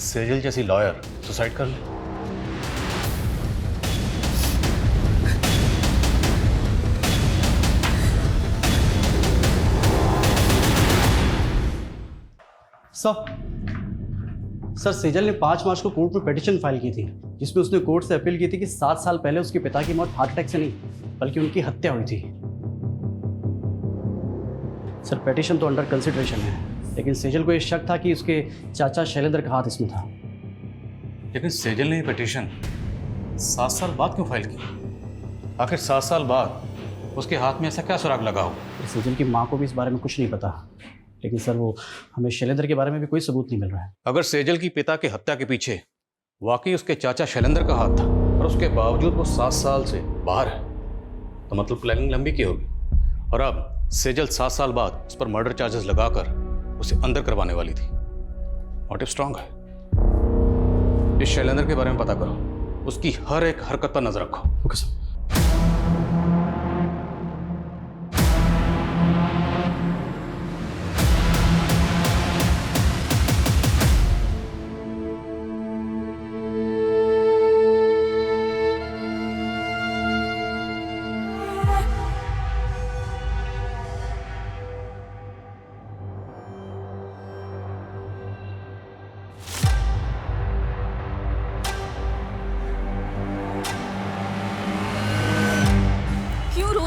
सेजल जैसी लॉयर सुसाइड कर ले? सर सेजल ने 5 मार्च को कोर्ट में पिटीशन फाइल की थी, जिसमें उसने कोर्ट से अपील की थी कि 7 साल पहले उसके पिता की मौत हार्ट अटैक से नहीं बल्कि उनकी हत्या हुई थी। सर पिटीशन तो अंडर कंसिडरेशन है, लेकिन सेजल को यह शक था कि उसके चाचा शैलेंद्र का हाथ इसमें था। लेकिन सेजल ने ये पिटीशन 7 साल बाद क्यों फाइल की? आखिर 7 साल बाद उसके हाथ में ऐसा क्या सुराग लगा हो? सेजल की माँ को भी इस बारे में कुछ नहीं पता, लेकिन सर वो हमें शैलेंद्र के बारे में भी कोई सबूत नहीं मिल रहा है। अगर सेजल की पिता की हत्या के पीछे वाकई उसके चाचा शैलेंद्र का हाथ था और उसके बावजूद वो 7 साल से बाहर है, तो मतलब प्लानिंग लंबी की होगी। और अब सेजल 7 साल बाद उस पर मर्डर चार्जेस लगाकर उसे अंदर करवाने वाली थी। मोटिव स्ट्रांग है। इस शैलेंद्र के बारे में पता करो, उसकी हर एक हरकत पर नजर रखो। Okay sir.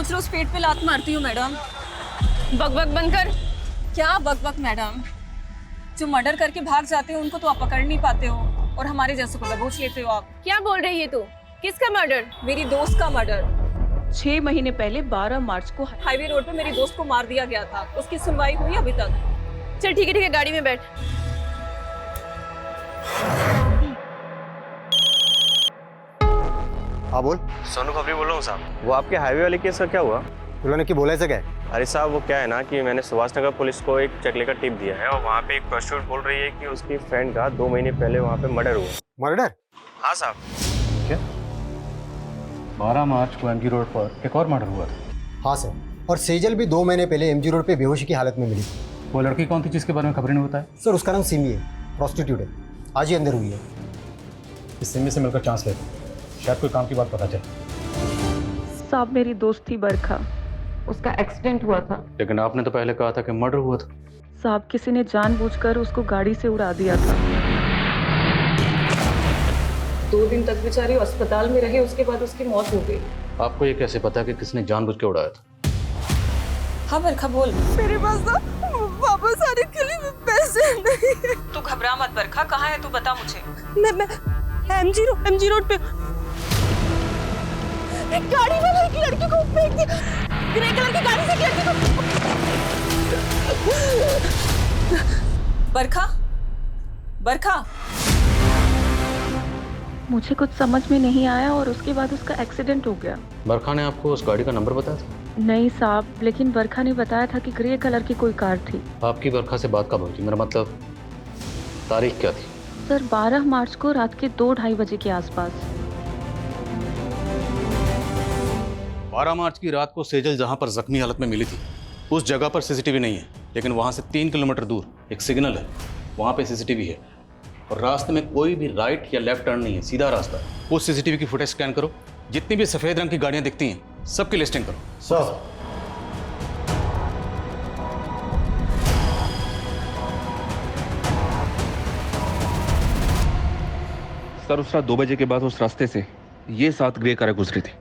रोज पेट पे लात मारती हूँ मैडम। बकबक बंद कर। क्या बकबक मैडम? जो मर्डर करके भाग जाते हो उनको तो आप पकड़ नहीं पाते हो, और हमारे जैसे को दबोच लेते हो आप। क्या बोल रही है तू? किसका मर्डर? मेरी दोस्त का मर्डर। 6 महीने पहले 12 मार्च को हाईवे रोड पे मेरी दोस्त को मार दिया गया था। उसकी सुनवाई हुई अभी तक? चल ठीक है, गाड़ी में बैठ। हाँ बोल। सोनू खबरी बोल रहा हूँ साहब। वो आपके हाईवे वाले केस का क्या हुआ? उन्होंने क्या बोला है? क्या? अरे साहब वो क्या है ना कि मैंने सुभाष नगर पुलिस को एक चकले का टिप दिया है, और वहाँ पे एक प्रोस्टिट्यूट बोल रही है कि उसकी फ्रेंड का 2 महीने पहले वहाँ पे मर्डर हुआ। मर्डर? हाँ साहब। क्या 12 मार्च को एमजी रोड पर एक और मर्डर हुआ था? हाँ सर, और सेजल भी 2 महीने पहले एमजी रोड पे बेहोशी की हालत में मिली। वो लड़की कौन थी जिसके बारे में खबरें नहीं होता है? सर उसका नाम सिमी है, प्रोस्टिट्यूट है, आज ही अंदर हुई है। इस सिमी से मिलकर चांस लेते, शायद कोई काम की बात पता चले। साहब मेरी दोस्त थी बरखा, उसका एक्सीडेंट हुआ था। लेकिन आपने तो पहले कहा था कि मर्डर हुआ था। साहब किसी ने जानबूझकर उसको गाड़ी से उड़ा दिया था। 2 दिन तक बेचारी अस्पताल में रही, उसके बाद उसकी मौत हो गई। आपको ये कैसे पता कि किसने जानबूझ के उड़ाया था? हाँ बरखा बोल। मेरे पास तो वापस आने के लिए पैसे नहीं है। तू घबरा मत बरखा, कहाँ है तू बता मुझे। मैं एमजी रोड पे एक गाड़ी वाला एक लड़की को फेंक दिया, ग्रे कलर की गाड़ी से एक लड़की को। बरखा मुझे कुछ समझ में नहीं आया और उसके बाद उसका एक्सीडेंट हो गया। बरखा ने आपको उस गाड़ी का नंबर बताया था? नहीं साहब, लेकिन बरखा ने बताया था कि ग्रे कलर की कोई कार थी। आपकी बरखा से बात कब हुई थी? मेरा मतलब तारीख क्या थी? सर 12 मार्च को रात के 2-2:30 बजे के आसपास। 12 मार्च की रात को सेजल जहां पर जख्मी हालत में मिली थी उस जगह पर सीसीटीवी नहीं है, लेकिन वहां से 3 किलोमीटर दूर एक सिग्नल है, वहां पे सीसीटीवी है। और रास्ते में कोई भी राइट या लेफ्ट टर्न नहीं है, सीधा रास्ता है। उस सीसीटीवी की फुटेज स्कैन करो, जितनी भी सफेद रंग की गाड़ियां दिखती हैं सबकी लिस्टिंग करो। सर उस रात 2 बजे के बाद उस रास्ते से ये 7 ग्रे कारें गुजरी थी,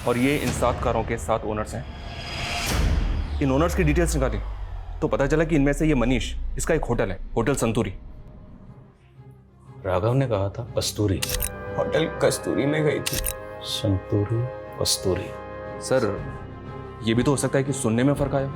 और ये इन 7 कारों के 7 ओनर्स हैं। इन ओनर्स की डिटेल्स निकाली तो पता चला कि इनमें से ये मनीष, इसका एक होटल है, होटल संतूरी। राघव ने कहा था कस्तूरी। होटल कस्तूरी में गई थी। संतूरी कस्तूरी। सर ये भी तो हो सकता है कि सुनने में फर्क आया।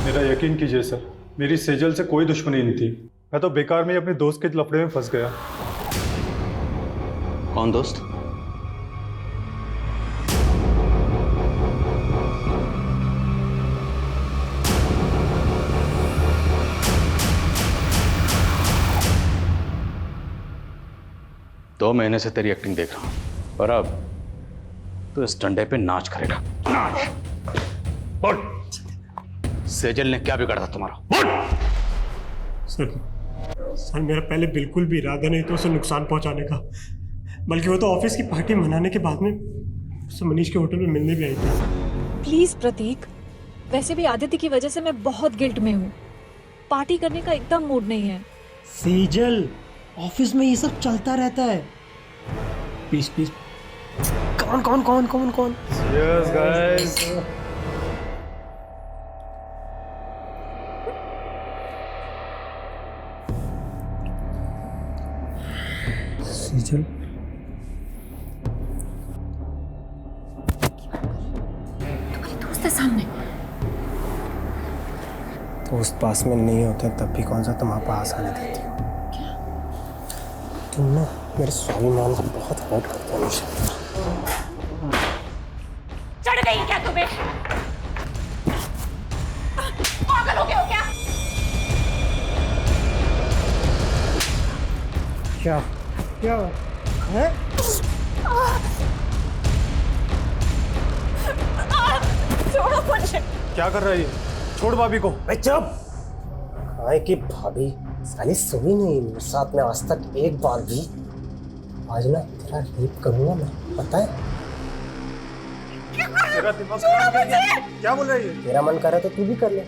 मेरा यकीन कीजिए सर, मेरी सेजल से कोई दुश्मनी नहीं थी। मैं तो बेकार में ही अपने दोस्त के लफड़े में फंस गया। कौन दोस्त? दो महीने से तेरी एक्टिंग देख रहा हूं, और अब तो इस डंडे पे नाच करेगा। नाच। उठ। सेजल ने क्या बिगाड़ा था तुम्हारा? सर मेरा पहले बिल्कुल भी इरादा नहीं था उसे नुकसान पहुंचाने का, बल्कि वो तो ऑफिस की पार्टी मनाने के बाद में उससे मनीष के होटल में मिलने भी आई थी। प्लीज प्रतीक, वैसे भी आदित्य की वजह से मैं बहुत गिल्ट में हूँ। पार्टी करने का एकदम मूड नहीं है। सेजल, ऑफिस में ये सब चलता रहता है। Please please. कौन कौन कौन कौन कौन? Cheers, guys. सेजल, दोस्त है सामने। दोस्त पास में नहीं होते तब भी कौन सा तुम पास आने देती हो? तुम ना मेरे स्वाभिमान को बहुत हर्ट करते हो मुझे। चढ़ गई क्या तुम्हें? पागल हो गए हो क्या? क्या क्या है? छोड़ो मुझे। क्या कर रहा है ये? छोड़ भाभी को। चुप। काहे की भाभी साली सुनी नहीं मेरे साथ में आज तक एक बार भी। आज ना तेरा रेप करूंगा मैं, पता है? तेरा दिमाग खराब है क्या? क्या बोल रही है? तेरा मन कर रहा तो तू भी कर ले।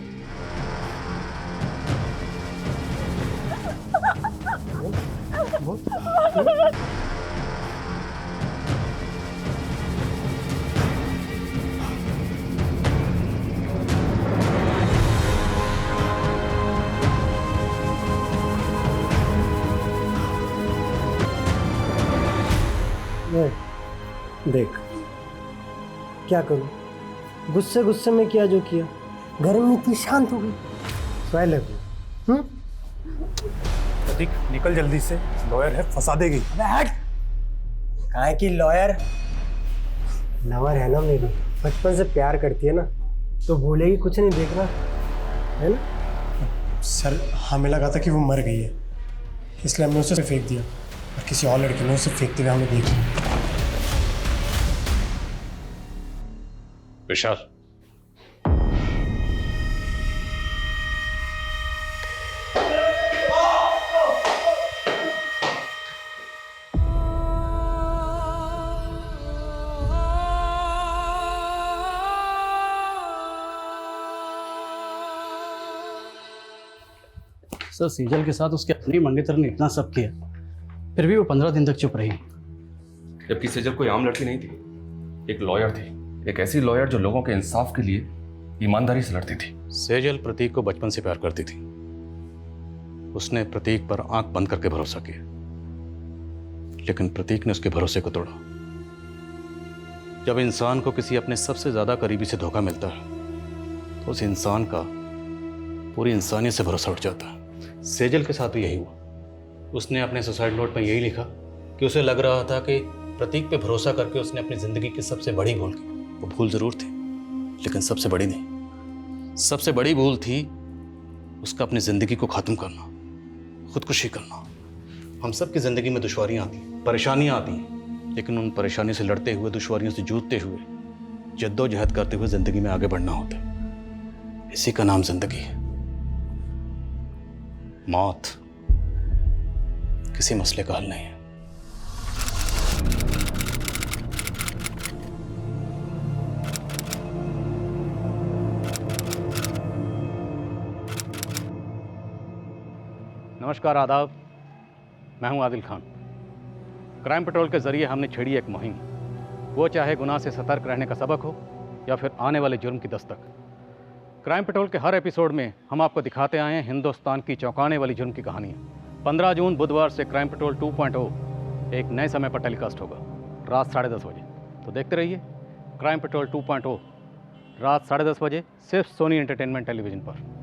देख क्या करूं, गुस्से गुस्से में किया जो किया, घर में इतनी शांत हो गई। So I love you। प्रतीक निकल जल्दी से, लॉयर है फंसा देगी। अबे हट। काहे की लॉयर? लवर है ना मेरी, बचपन से प्यार करती है ना, तो भूलेगी कुछ नहीं, देखना है ना। सर हमें लगा था कि वो मर गई है, इसलिए हमने उसे फेंक दिया, और किसी और लड़के ने उसे फेंकते हुए हमें देख लिया। विशाल, सर सेजल के साथ उसके अपने मंगेतर ने इतना सब किया, फिर भी वो 15 दिन तक चुप रही। जबकि सेजल कोई आम लड़की नहीं थी, एक लॉयर थी, एक ऐसी लॉयर जो लोगों के इंसाफ के लिए ईमानदारी से लड़ती थी। सेजल प्रतीक को बचपन से प्यार करती थी। उसने प्रतीक पर आंख बंद करके भरोसा किया, लेकिन प्रतीक ने उसके भरोसे को तोड़ा। जब इंसान को किसी अपने सबसे ज्यादा करीबी से धोखा मिलता है तो उस इंसान का पूरी इंसानियत से भरोसा उठ जाता है। सेजल के साथ भी यही हुआ। उसने अपने सुसाइड नोट में यही लिखा कि उसे लग रहा था कि प्रतीक पे भरोसा करके उसने अपनी जिंदगी की सबसे बड़ी भूल की। वो भूल जरूर थी, लेकिन सबसे बड़ी नहीं। सबसे बड़ी भूल थी उसका अपनी जिंदगी को खत्म करना, खुदकुशी करना। हम सब की जिंदगी में दुश्वारियां आती हैं, परेशानियां आती हैं, लेकिन उन परेशानियों से लड़ते हुए, दुश्वारियों से जूझते हुए, जद्दोजहद करते हुए जिंदगी में आगे बढ़ना होता है। इसी का नाम जिंदगी है। मौत किसी मसले का हल नहीं है। नमस्कार, आदाब। मैं हूं आदिल खान। क्राइम पेट्रोल के जरिए हमने छेड़ी एक मुहिम, वो चाहे गुनाह से सतर्क रहने का सबक हो या फिर आने वाले जुर्म की दस्तक। क्राइम पेट्रोल के हर एपिसोड में हम आपको दिखाते आए हैं हिंदुस्तान की चौंकाने वाली जुर्म की कहानियाँ। 15 जून बुधवार से क्राइम पेट्रोल 2.0 एक नए समय पर टेलीकास्ट होगा, रात 10:30 बजे। तो देखते रहिए क्राइम पेट्रोल 2.0 रात 10:30 बजे, सिर्फ सोनी एंटरटेनमेंट टेलीविज़न पर।